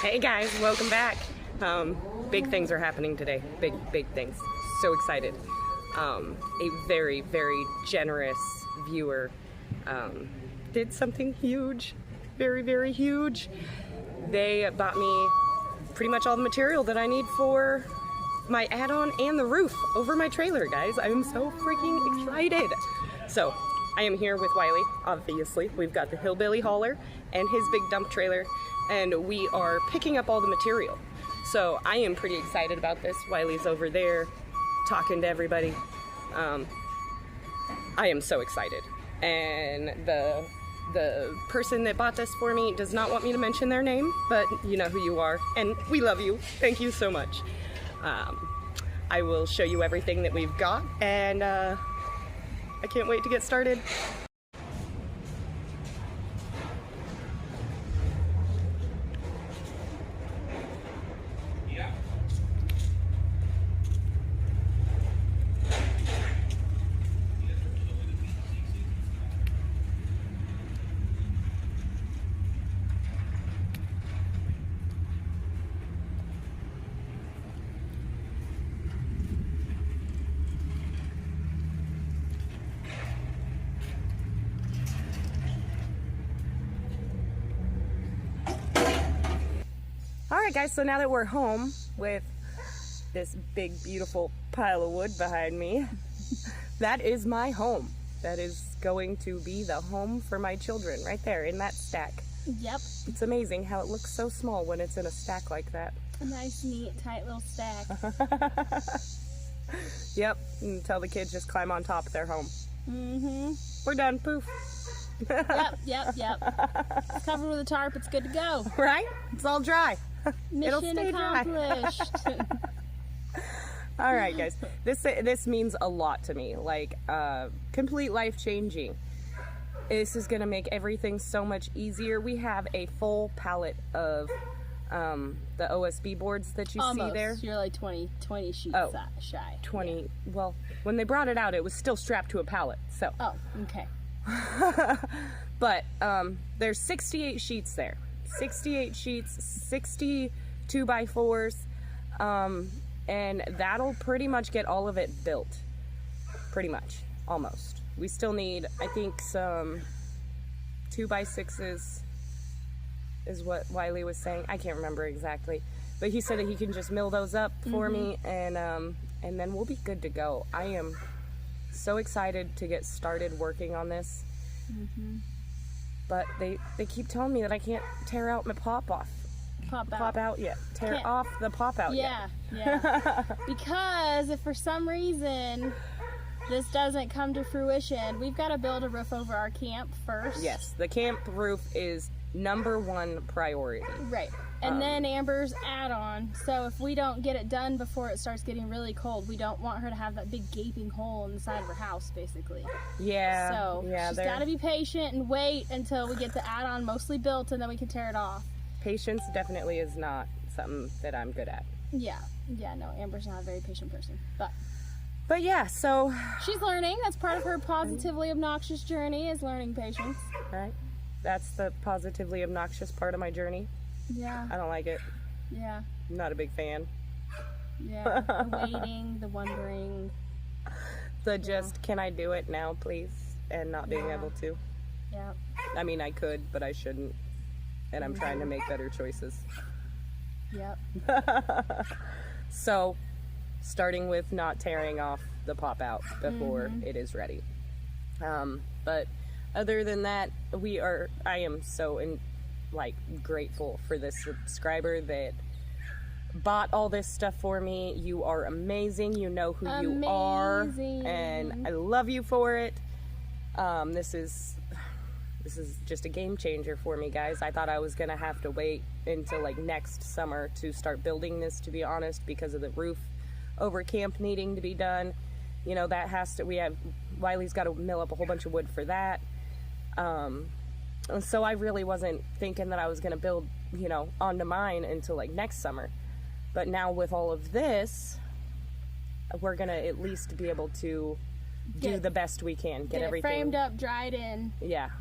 Hey guys, welcome back. Big things are happening today. Big things. So excited. A very, very generous viewer did something huge. Very, very huge. They bought me pretty much all the material that I need for my add-on and the roof over my trailer, guys. I'm so freaking excited. So, I am here with Wiley, obviously. We've got the hillbilly hauler and his big dump trailer, and we are picking up all the material. So I am pretty excited about this. Wiley's over there talking to everybody. I am so excited. And the person that bought this for me does not want me to mention their name, but you know who you are, and we love you. Thank you so much. I will show you everything that we've got, and I can't wait to get started. Alright guys, so now that we're home with this big beautiful pile of wood behind me, that is my home. That is going to be the home for my children right there in that stack. Yep. It's amazing how it looks so small when it's in a stack like that. A nice, neat, tight little stack. Yep, until the kids just climb on top of their home. Mm-hmm. We're done, poof. Yep. It's covered with a tarp, it's good to go. Right? It's all dry. It'll Mission stay accomplished. All right, guys. This means a lot to me. Like, complete life changing. This is gonna make everything so much easier. We have a full pallet of the OSB boards that you see there. You're like 20 sheets shy. 20. Yeah. Well, when they brought it out, it was still strapped to a pallet. So. Oh, okay. But there's 68 sheets there. 68 sheets, 60 2x4s, and that'll pretty much get all of it built. Pretty much, almost. We still need, I think, some 2x6s is what Wiley was saying. I can't remember exactly, but he said that he can just mill those up for me, and then we'll be good to go. I am so excited to get started working on this. But they keep telling me that I can't tear out my pop out yet. Tear off the pop out yet. Yeah. Because if for some reason this doesn't come to fruition, we've got to build a roof over our camp first. Yes, the camp roof is #1 priority. Right. And then Amber's add-on. So if we don't get it done before it starts getting really cold, we don't want her to have that big gaping hole in the side of her house, basically. Yeah. So she's got to be patient and wait until we get the add-on mostly built, and then we can tear it off. Patience definitely is not something that I'm good at. Yeah. No, Amber's not a very patient person. But yeah, so... she's learning. That's part of her positively obnoxious journey, is learning patience. Right. That's the positively obnoxious part of my journey. Yeah. I don't like it. Yeah. I'm not a big fan. Yeah. The waiting, the wondering. The just, can I do it now, please? And not being able to. Yeah. I mean, I could, but I shouldn't. And I'm trying to make better choices. Yep. So, starting with not tearing off the pop out before it is ready. But other than that, I am so grateful for this subscriber that bought all this stuff for me. You are amazing. You know who you are, and I love you for it. This is just a game changer for me, guys. I thought I was gonna have to wait until like next summer to start building this, to be honest, because of the roof over camp needing to be done. You know, Wiley's got to mill up a whole bunch of wood for that. So I really wasn't thinking that I was going to build, onto mine until like next summer. But now with all of this, we're going to at least be able to do the best we can. Get everything framed up, dried in. Yeah.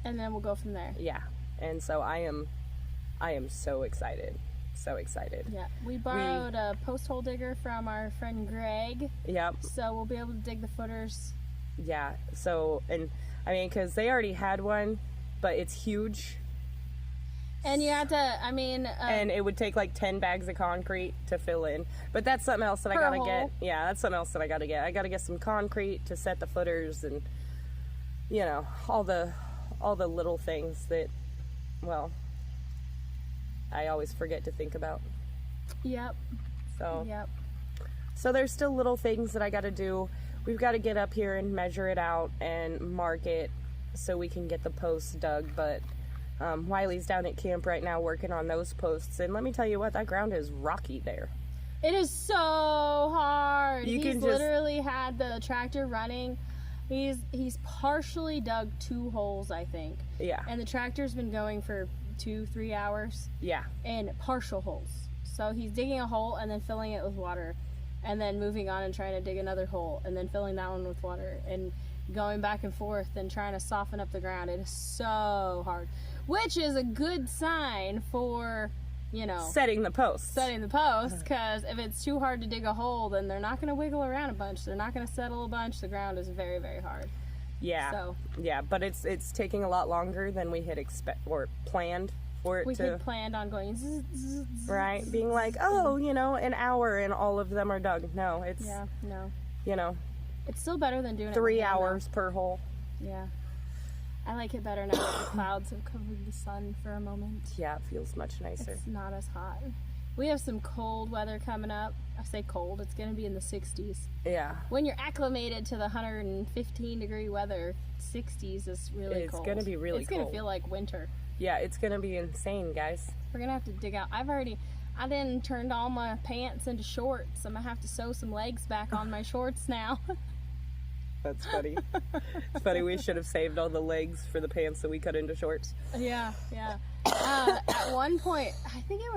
And then we'll go from there. Yeah. And so I am so excited. So excited. Yeah, we borrowed a post hole digger from our friend Greg. Yep. So we'll be able to dig the footers. Yeah. So, and I mean, because they already had one, but it's huge. And you have to, and it would take like 10 bags of concrete to fill in. But that's something else that I gotta get. Yeah, that's something else that I gotta get. I gotta get some concrete to set the footers and, you know, all the little things that, well, I always forget to think about. Yep. So. Yep. So there's still little things that I gotta do. We've got to get up here and measure it out and mark it so we can get the posts dug, but Wiley's down at camp right now working on those posts, and let me tell you what, that ground is rocky there. It is so hard. He's literally had the tractor running. He's partially dug 2 holes, I think. Yeah. And the tractor's been going for 2-3 hours. Yeah. And partial holes. So he's digging a hole and then filling it with water, and then moving on and trying to dig another hole and then filling that one with water and going back and forth and trying to soften up the ground. It is so hard, which is a good sign for, you know, setting the posts, because if it's too hard to dig a hole, then they're not going to wiggle around a bunch, they're not going to settle a bunch. The ground is very, very hard. Yeah. So yeah, but it's taking a lot longer than we had planned for it. We had planned on going zzz, zzz, right, being like, oh, you know, an hour and all of them are dug. No, it's you know, it's still better than doing 3 hours per hole. Yeah. I like it better now that the clouds have covered the sun for a moment. Yeah, it feels much nicer. It's not as hot. We have some cold weather coming up. I say cold, it's going to be in the 60s. Yeah. When you're acclimated to the 115 degree weather, 60s is really cold. It's going to be really cold. It's going to feel like winter. Yeah, it's going to be insane, guys. We're going to have to dig out. I then turned all my pants into shorts. I'm going to have to sew some legs back on my shorts now. That's funny. It's funny, we should have saved all the legs for the pants that we cut into shorts. Yeah, yeah. At one point, I think it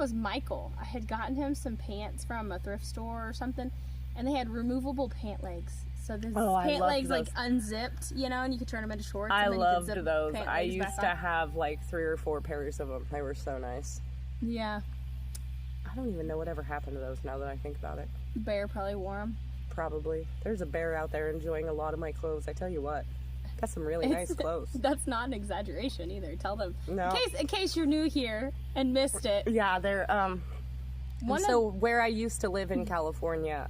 was Michael. I had gotten him some pants from a thrift store or something, and they had removable pant legs. So the pant legs like unzipped, you know, and you could turn them into shorts. I loved those. I used to have like 3 or 4 pairs of them. They were so nice. Yeah. I don't even know whatever happened to those now that I think about it. The bear probably wore them. Probably. There's a bear out there enjoying a lot of my clothes. I tell you what, got some really nice clothes. That's not an exaggeration either. Tell them. No. In case you're new here and missed it. Yeah, they're where I used to live in California,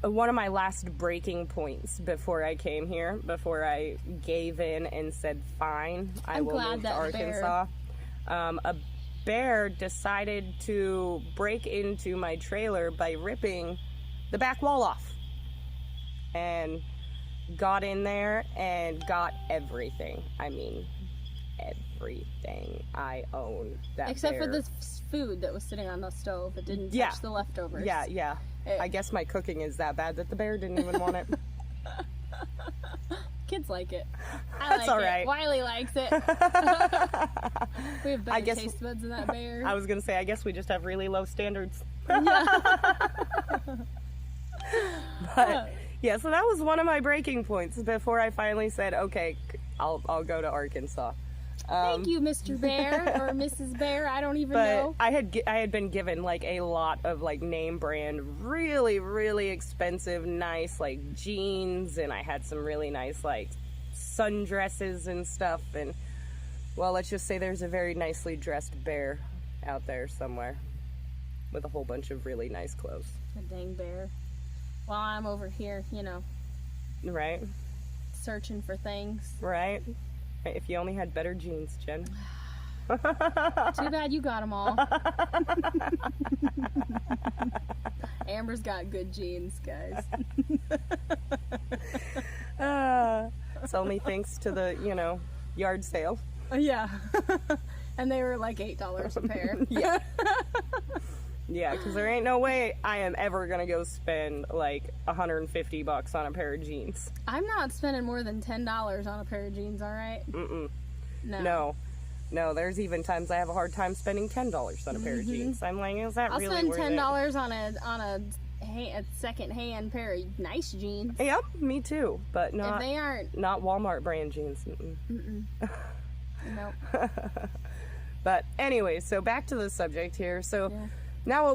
one of my last breaking points before I came here, before I gave in and said fine, I will move to Arkansas. A bear decided to break into my trailer by ripping the back wall off and got in there and got everything. I mean, everything I own. Except for the food that was sitting on the stove. It didn't touch the leftovers. Yeah. I guess my cooking is that bad that the bear didn't even want it. Kids like it. That's all right. Wiley likes it. We have better taste buds than that bear. I was going to say, I guess we just have really low standards. But yeah, so that was one of my breaking points before I finally said, okay, I'll go to Arkansas. Thank you, Mr. Bear or Mrs. Bear. I don't even know. I had been given like a lot of like name brand, really, really expensive, nice like jeans, and I had some really nice like sundresses and stuff. And well, let's just say there's a very nicely dressed bear out there somewhere with a whole bunch of really nice clothes. A dang bear. While I'm over here, you know. Right. Searching for things. Right. If you only had better jeans, Jen. Too bad you got them all. Amber's got good jeans, guys. It's only thanks to the, yard sale. Yeah. And they were like $8 a pair. Yeah. Yeah, because there ain't no way I am ever going to go spend like $150 on a pair of jeans. I'm not spending more than $10 on a pair of jeans, all right? Mm-mm. No, there's even times I have a hard time spending $10 on a pair of jeans. I'm like, is that really worth it? I'll spend $10 on a second-hand pair of nice jeans. Yep, me too, but not, if they aren't... not Walmart brand jeans. Nope. But anyway, so back to the subject here. So now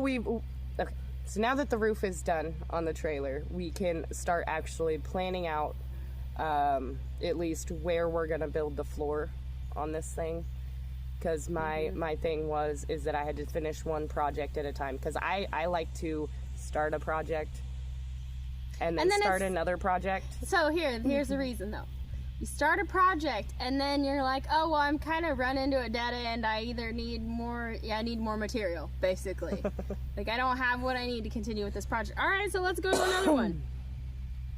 so now that the roof is done on the trailer, we can start actually planning out at least where we're gonna build the floor on this thing. Because my thing is that I had to finish one project at a time. Because I like to start a project and then start another project. So here's the reason though. You start a project and then you're like, oh well, I'm kind of run into a dead end. I either need more material, basically. Like I don't have what I need to continue with this project. All right, so let's go to another one.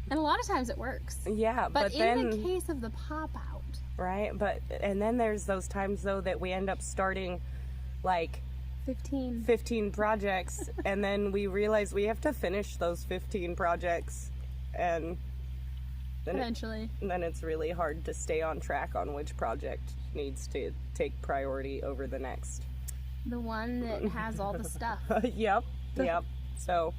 And a lot of times it works. Yeah, but in the case of the pop out, right? And then there's those times though that we end up starting like 15 projects, and then we realize we have to finish those 15 projects, and then eventually then it's really hard to stay on track on which project needs to take priority over the next. The one that has all the stuff. Yep. So,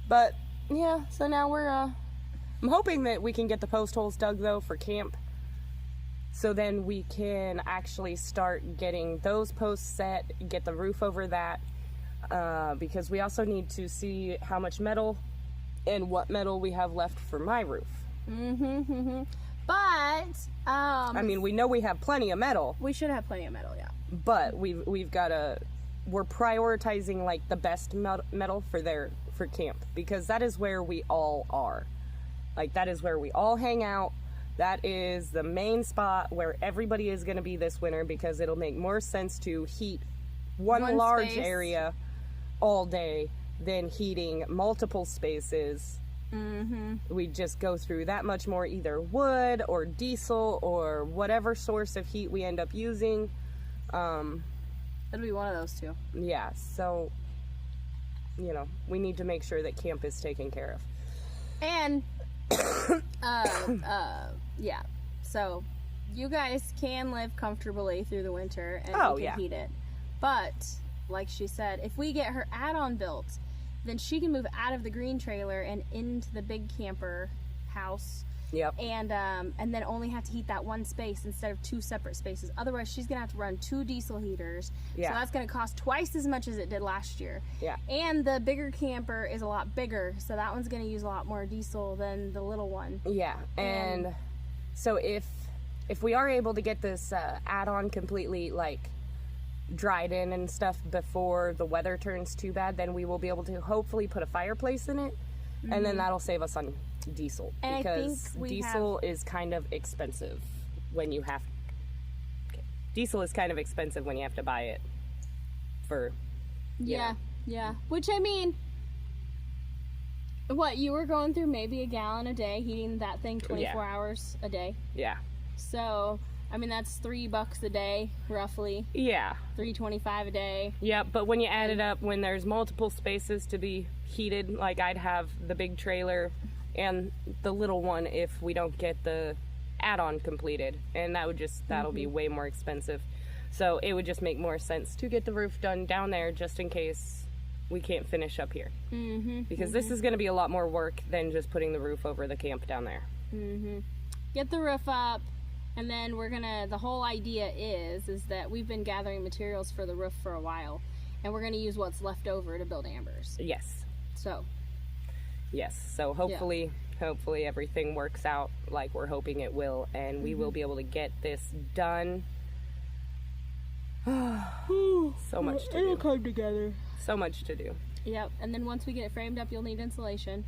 but yeah, so now I'm hoping that we can get the post holes dug though for camp. So then we can actually start getting those posts set, get the roof over that, because we also need to see how much metal and what metal we have left for my roof. But I mean, we know we have plenty of metal. We should have plenty of metal, yeah. But we're prioritizing like the best metal for camp, because that is where we all are. Like that is where we all hang out. That is the main spot where everybody is going to be this winter, because it'll make more sense to heat one large space area all day than heating multiple spaces. We just go through that much more either wood or diesel or whatever source of heat we end up using. It'll be one of those two. Yeah, so we need to make sure that camp is taken care of. And yeah, so you guys can live comfortably through the winter and we can heat it. But like she said, if we get her add-on built, then she can move out of the green trailer and into the big camper house. Yep. And then only have to heat that one space instead of two separate spaces. Otherwise, she's gonna have to run 2 diesel heaters. Yeah. So that's gonna cost twice as much as it did last year. Yeah. And the bigger camper is a lot bigger, so that one's gonna use a lot more diesel than the little one. Yeah. And so if we are able to get this add-on completely like dried in and stuff before the weather turns too bad, then we will be able to hopefully put a fireplace in it, and then that'll save us on diesel, and because diesel is kind of expensive when you have diesel is kind of expensive when you have to buy it for yeah, which I mean, what, you were going through maybe a gallon a day heating that thing 24 hours a day? Yeah. So I mean, that's $3 a day, roughly. Yeah. $3.25 a day. Yeah, but when you add it up, when there's multiple spaces to be heated, like I'd have the big trailer and the little one if we don't get the add-on completed, and that'll be way more expensive. So it would just make more sense to get the roof done down there, just in case we can't finish up here. Because this is going to be a lot more work than just putting the roof over the camp down there. Get the roof up. And then the whole idea is that we've been gathering materials for the roof for a while, and we're gonna use what's left over to build Amber's. Yes. So hopefully everything works out like we're hoping it will, and we will be able to get this done. So much to do. It'll come together. So much to do. Yep, and then once we get it framed up, you'll need insulation.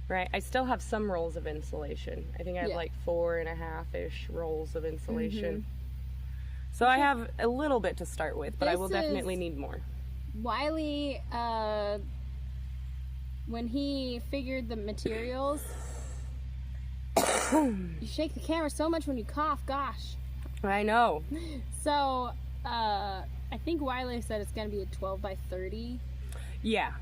Right, I still have some rolls of insulation. I think I have like 4.5-ish rolls of insulation. So I have a little bit to start with, but I will definitely need more. Wiley, when he figured the materials, you shake the camera so much when you cough, gosh. I know. So, I think Wiley said it's going to be a 12 by 30. Yeah,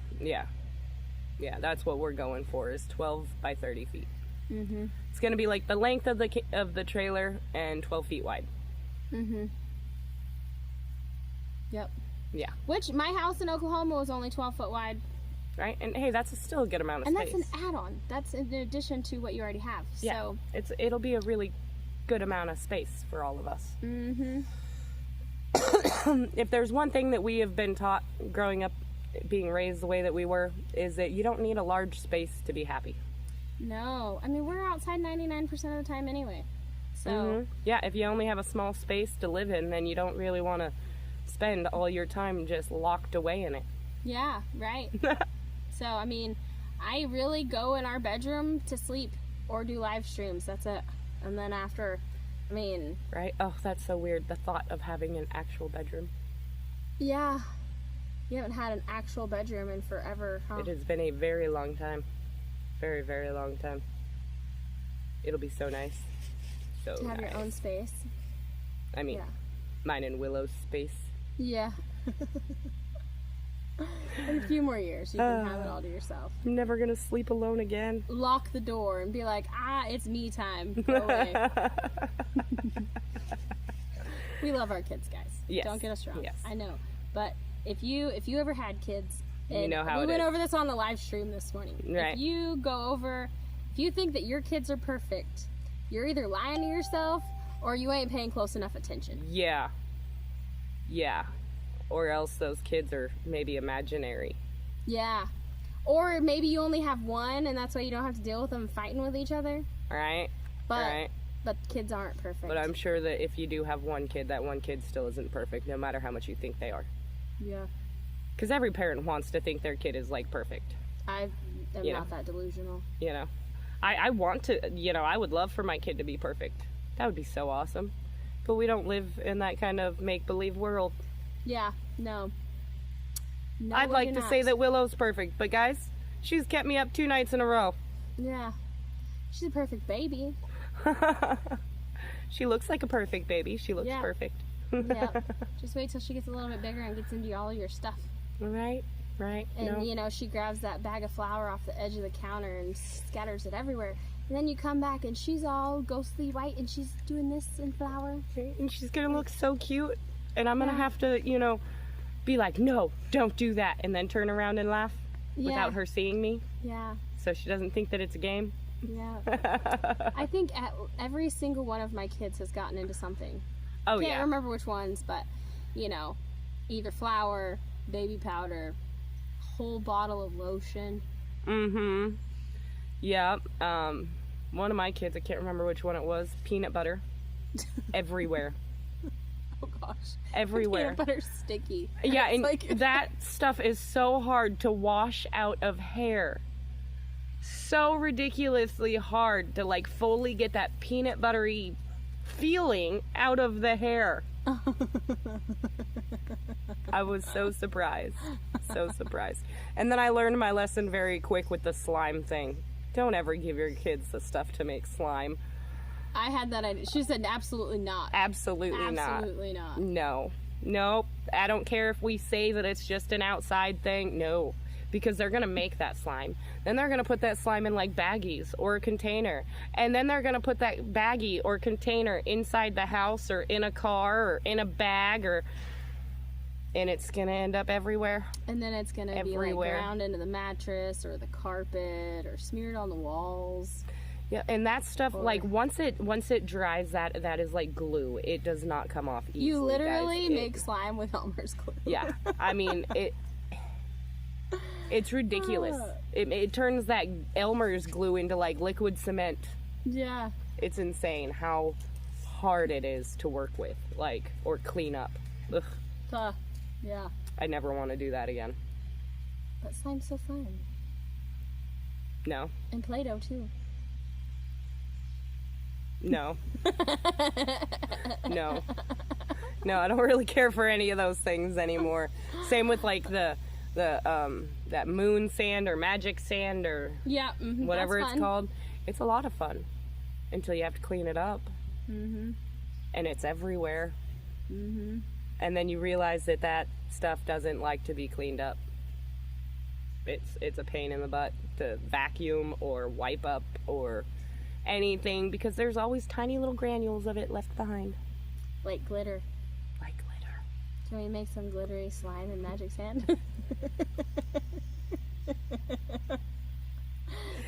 that's what we're going for, is 12 by 30 feet. It's going to be like the length of the trailer and 12 feet wide. Yep. Yeah. Which, my house in Oklahoma was only 12 foot wide. Right? And hey, that's still a good amount of space. And that's an add-on. That's in addition to what you already have. Yeah. So It'll be a really good amount of space for all of us. Mm-hmm. If there's one thing that we have been taught growing up, being raised the way that we were, is that you don't need a large space to be happy. No. I mean, we're outside 99% of the time anyway. So. Yeah, if you only have a small space to live in, then you don't really want to spend all your time just locked away in it. Yeah, right. So, I mean, I really go in our bedroom to sleep or do live streams. That's it. And then after, I mean... Right? Oh, that's so weird. The thought of having an actual bedroom. Yeah. You haven't had an actual bedroom in forever, huh? It has been a very long time. Very, very long time. It'll be so nice. So to have nice. your own space. I mean, mine and Willow's space. Yeah. In a few more years, you can have it all to yourself. I'm never gonna sleep alone again. Lock the door and be like, it's me time. Go away. We love our kids, guys. Yes. Don't get us wrong. Yes. I know. But if you ever had kids, and you know how we it went is. over this on the live stream this morning. Right. If you think that your kids are perfect, you're either lying to yourself or you ain't paying close enough attention. Yeah. Yeah. Or else those kids are maybe imaginary. Yeah. Or maybe you only have one and that's why you don't have to deal with them fighting with each other. Right? But Right. But kids aren't perfect. But I'm sure that if you do have one kid, that one kid still isn't perfect, no matter how much you think they are. Yeah. Because every parent wants to think their kid is, like, perfect. I am not that delusional. You know? I want to, I would love for my kid to be perfect. That would be so awesome. But we don't live in that kind of make-believe world. Yeah, no. No, I'd we like do to not. say that Willow's perfect, but guys, she's kept me up 2 nights in a row. Yeah. She's a perfect baby. She looks like a perfect baby. She looks Yeah. perfect. Yep. Just wait till she gets a little bit bigger and gets into all your stuff. Right. And, she grabs that bag of flour off the edge of the counter and scatters it everywhere. And then you come back and she's all ghostly white and she's doing this in flour. And she's going to look so cute. And I'm going to have to, be like, no, don't do that. And then turn around and laugh without her seeing me. Yeah. So she doesn't think that it's a game. Yeah. I think every single one of my kids has gotten into something. Oh, Can't remember which ones, but, either flour, baby powder, whole bottle of lotion. Mm-hmm. Yeah. One of my kids, I can't remember which one it was, peanut butter. Everywhere. Oh, gosh. Everywhere. Peanut butter's sticky. Yeah, and like... that stuff is so hard to wash out of hair. So ridiculously hard to, fully get that peanut buttery feeling out of the hair. I was so surprised. So surprised. And then I learned my lesson very quick with the slime thing. Don't ever give your kids the stuff to make slime. I had that idea. She said absolutely not. Absolutely not. Absolutely not. No. Nope. I don't care if we say that it's just an outside thing. No. Because they're going to make that slime. Then they're going to put that slime in baggies or a container. And then they're going to put that baggie or container inside the house or in a car or in a bag and it's going to end up everywhere. And then it's going to be ground into the mattress or the carpet or smeared on the walls. Yeah, and that stuff, once it dries, that is like glue. It does not come off easily. You literally make slime with Elmer's glue. Yeah. I mean, it's ridiculous. It turns that Elmer's glue into liquid cement. Yeah. It's insane how hard it is to work with, or clean up. Ugh. Yeah. I never want to do that again. But slime's so fun. No. And Play-Doh too. No. No. No, I don't really care for any of those things anymore. Same with that moon sand or magic sand or whatever it's called. It's a lot of fun until you have to clean it up. Mm-hmm. And it's everywhere. Mm-hmm. And then you realize that stuff doesn't like to be cleaned up. It's a pain in the butt to vacuum or wipe up or anything because there's always tiny little granules of it left behind. Like glitter. Like glitter. Can we make some glittery slime and magic sand?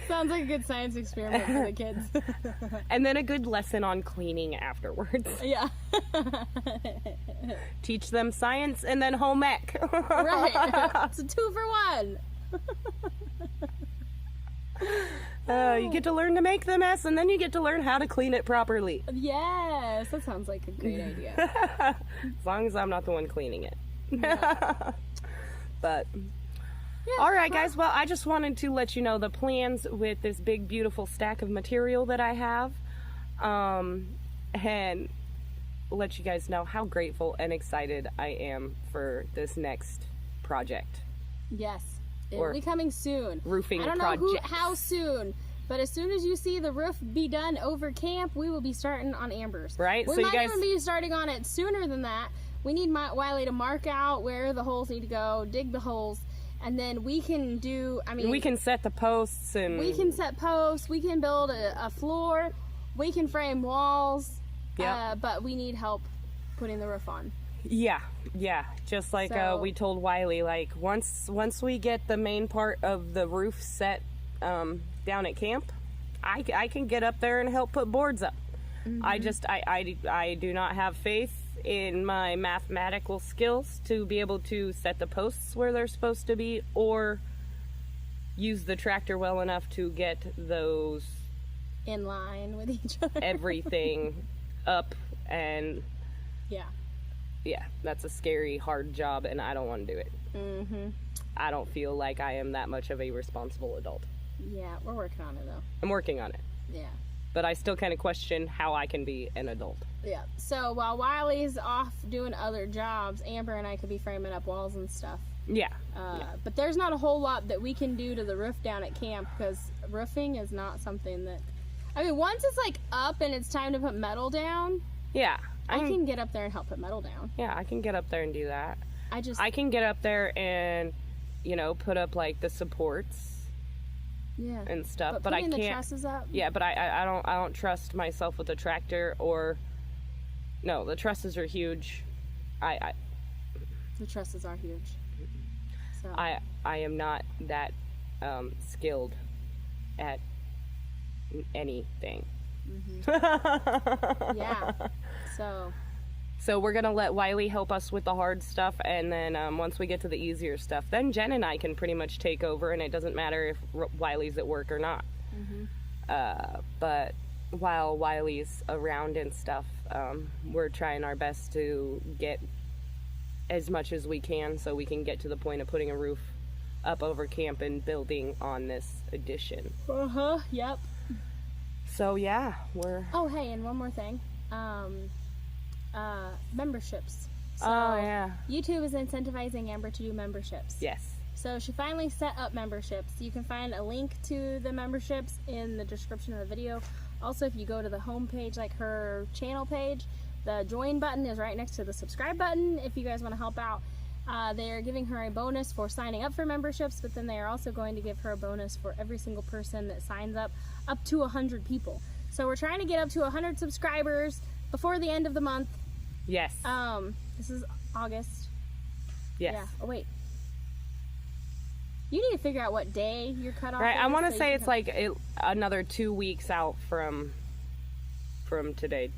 Sounds like a good science experiment for the kids. And then a good lesson on cleaning afterwards. Yeah. Teach them science and then home ec. Right. It's a 2 for 1. You get to learn to make the mess, and then you get to learn how to clean it properly. Yes, that sounds like a great idea. As long as I'm not the one cleaning it. Yeah. But Yeah, all right, guys. Well, I just wanted to let you know the plans with this big, beautiful stack of material that I have, and let you guys know how grateful and excited I am for this next project. Yes, it Or will be coming soon. Roofing I don't know project. how soon, but as soon as you see the roof be done over camp, we will be starting on Amber's. Right? We So you might guys even be starting on it sooner than that. We need Wiley to mark out where the holes need to go, dig the holes, and then we can do, we can set the posts and we can set posts, we can build a floor, we can frame walls, Yep. but we need help putting the roof on. Yeah. Just like So- we told Wiley, like once we get the main part of the roof set down at camp, I can get up there and help put boards up. Mm-hmm. I do not have faith in my mathematical skills to be able to set the posts where they're supposed to be, or use the tractor well enough to get those In line with each other. everything up. And Yeah. that's a scary, hard job, and I don't want to do it. Mm-hmm. I don't feel like I am that much of a responsible adult. Yeah, we're working on it though. I'm working on it, Yeah. but I still kind of question how I can be an adult. Yeah. So while Wiley's off doing other jobs, Amber and I could be framing up walls and stuff. Yeah. But there's not a whole lot that we can do to the roof down at camp, because roofing is not something that, once it's like up and it's time to put metal down, Yeah. I can get up there and help put metal down. Yeah, I can get up there and do that. I can get up there and, put up like the supports yeah. and stuff, But but I putting can't. the trusses up. Yeah, but I don't trust myself with a tractor, or no, the trusses are huge. The trusses are huge. So I am not that skilled at anything. yeah. So we're gonna let Wiley help us with the hard stuff, and then once we get to the easier stuff, then Jen and I can pretty much take over, and it doesn't matter if Wiley's at work or not. But while Wiley's around and stuff, we're trying our best to get as much as we can so we can get to the point of putting a roof up over camp and building on this addition. Yep. So yeah, we're... Oh, hey, and one more thing. Memberships. So Oh, yeah. YouTube is incentivizing Amber to do memberships. Yes. So she finally set up memberships. You can find a link to the memberships in the description of the video. Also, if you go to the home page, like her channel page, the join button is right next to the subscribe button if you guys want to help out. They are giving her a bonus for signing up for memberships, but then they are also going to give her a bonus for every single person that signs up to 100 people. So we're trying to get up to 100 subscribers before the end of the month. Yes. This is August. Yes. Yeah. Oh, wait. You need to figure out what day your cutoff Right. is. I want to so say you it's can- like another 2 weeks out from today.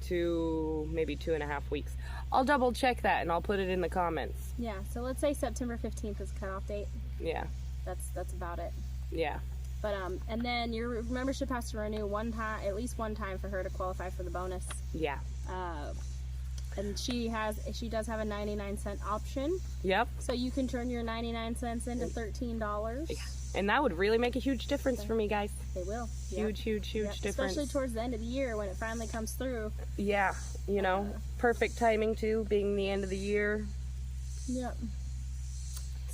Maybe 2.5 weeks. I'll double check that and I'll put it in the comments. Yeah, so let's say September 15th is cutoff date. Yeah. That's about it. Yeah. But and then your membership has to renew at least one time for her to qualify for the bonus. Yeah. And she does have a 99-cent option, Yep. so you can turn your 99 cents into $13. Yeah. And that would really make a huge difference for me, guys. They will. Huge Yep. difference. Especially towards the end of the year when it finally comes through. Yeah. Perfect timing too, being the end of the year. Yep.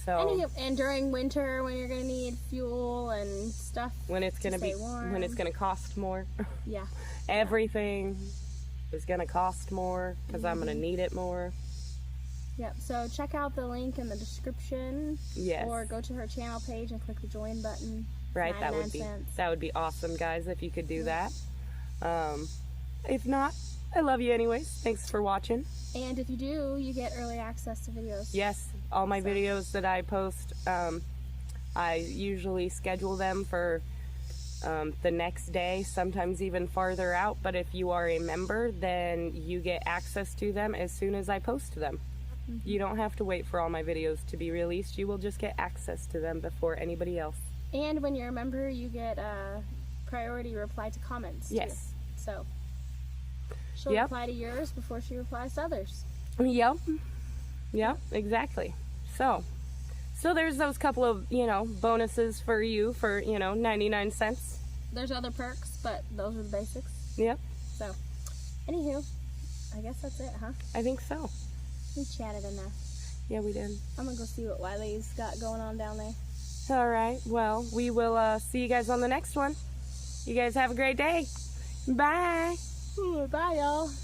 So And during winter when you're gonna need fuel and stuff. when it's gonna stay warm. when it's gonna cost more. Yeah. Everything is gonna cost more because I'm gonna need it more. Yep, so check out the link in the description. Yes. Or go to her channel page and click the join button. Right, 99 cents. that would be awesome, guys, if you could do that. If not, I love you anyways. Thanks for watching. And if you do, you get early access to videos. Yes, all my videos that I post, I usually schedule them for the next day, sometimes even farther out. But if you are a member, then you get access to them as soon as I post them. You don't have to wait for all my videos to be released. You will just get access to them before anybody else. And when you're a member, you get priority reply to comments. Yes. Too. So she'll reply to yours before she replies to others. Yep. Yep, exactly. So there's those couple of, bonuses for you for, 99 cents. There's other perks, but those are the basics. Yep. So, anywho, I guess that's it, huh? I think so. We chatted enough. Yeah, we did. I'm gonna go see what Wiley's got going on down there. All right. Well, we will see you guys on the next one. You guys have a great day. Bye. Bye, y'all.